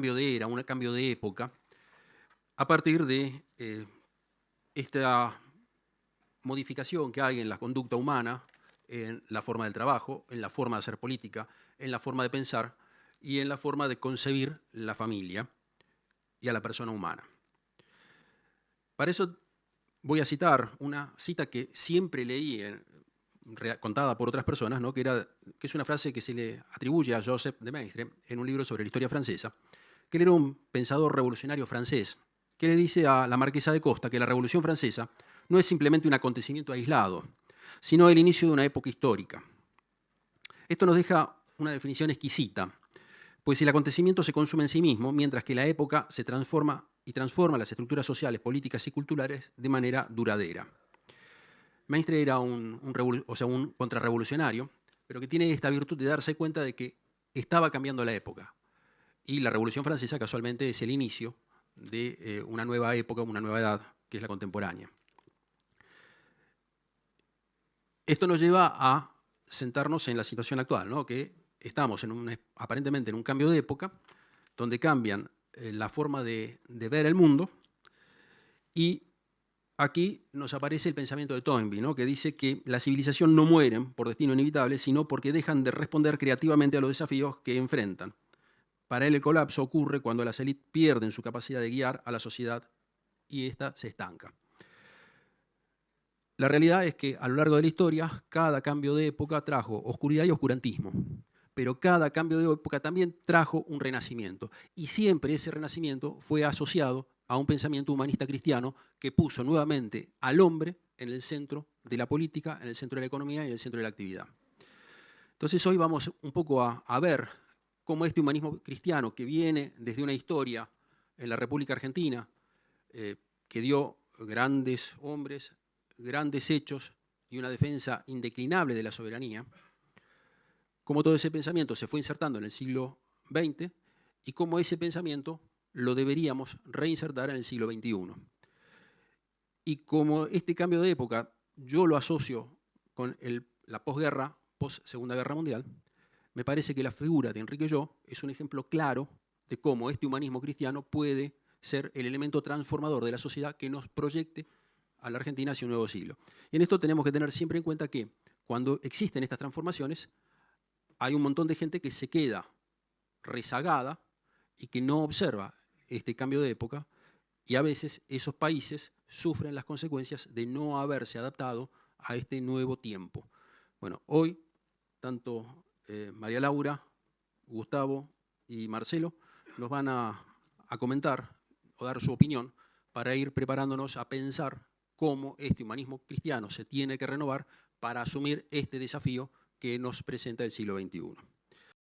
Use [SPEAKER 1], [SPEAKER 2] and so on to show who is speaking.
[SPEAKER 1] cambio de era, un cambio de época, a partir de esta modificación que hay en la conducta humana, en la forma del trabajo, en la forma de hacer política, en la forma de pensar y en la forma de concebir la familia y a la persona humana. Para eso voy a citar una cita que siempre leí, contada por otras personas, ¿no? que es una frase que se le atribuye a Joseph de Maistre en un libro sobre la historia francesa, que él era un pensador revolucionario francés, que le dice a la marquesa de Costa que la Revolución Francesa no es simplemente un acontecimiento aislado, sino el inicio de una época histórica. Esto nos deja una definición exquisita, pues el acontecimiento se consume en sí mismo, mientras que la época se transforma y transforma las estructuras sociales, políticas y culturales de manera duradera. Maistre era un contrarrevolucionario, pero que tiene esta virtud de darse cuenta de que estaba cambiando la época. Y la Revolución Francesa casualmente es el inicio de una nueva época, una nueva edad, que es la contemporánea. Esto nos lleva a sentarnos en la situación actual, ¿no? Que estamos aparentemente en un cambio de época, donde cambian la forma de ver el mundo, y aquí nos aparece el pensamiento de Toynbee, ¿no? Que dice que la civilización no mueren por destino inevitable, sino porque dejan de responder creativamente a los desafíos que enfrentan. Para él el colapso ocurre cuando las élites pierden su capacidad de guiar a la sociedad y ésta se estanca. La realidad es que a lo largo de la historia, cada cambio de época trajo oscuridad y oscurantismo, pero cada cambio de época también trajo un renacimiento. Y siempre ese renacimiento fue asociado a un pensamiento humanista cristiano que puso nuevamente al hombre en el centro de la política, en el centro de la economía y en el centro de la actividad. Entonces hoy vamos un poco a ver cómo este humanismo cristiano, que viene desde una historia en la República Argentina, que dio grandes hombres, grandes hechos y una defensa indeclinable de la soberanía, cómo todo ese pensamiento se fue insertando en el siglo XX y cómo ese pensamiento lo deberíamos reinsertar en el siglo XXI. Y como este cambio de época yo lo asocio con la posguerra, post-Segunda Guerra Mundial, me parece que la figura de Enrique Llo es un ejemplo claro de cómo este humanismo cristiano puede ser el elemento transformador de la sociedad que nos proyecte a la Argentina hacia un nuevo siglo. Y en esto tenemos que tener siempre en cuenta que cuando existen estas transformaciones, hay un montón de gente que se queda rezagada y que no observa este cambio de época, y a veces esos países sufren las consecuencias de no haberse adaptado a este nuevo tiempo. Bueno, hoy, tanto María Laura, Gustavo y Marcelo nos van a comentar o dar su opinión para ir preparándonos a pensar cómo este humanismo cristiano se tiene que renovar para asumir este desafío que nos presenta el siglo XXI.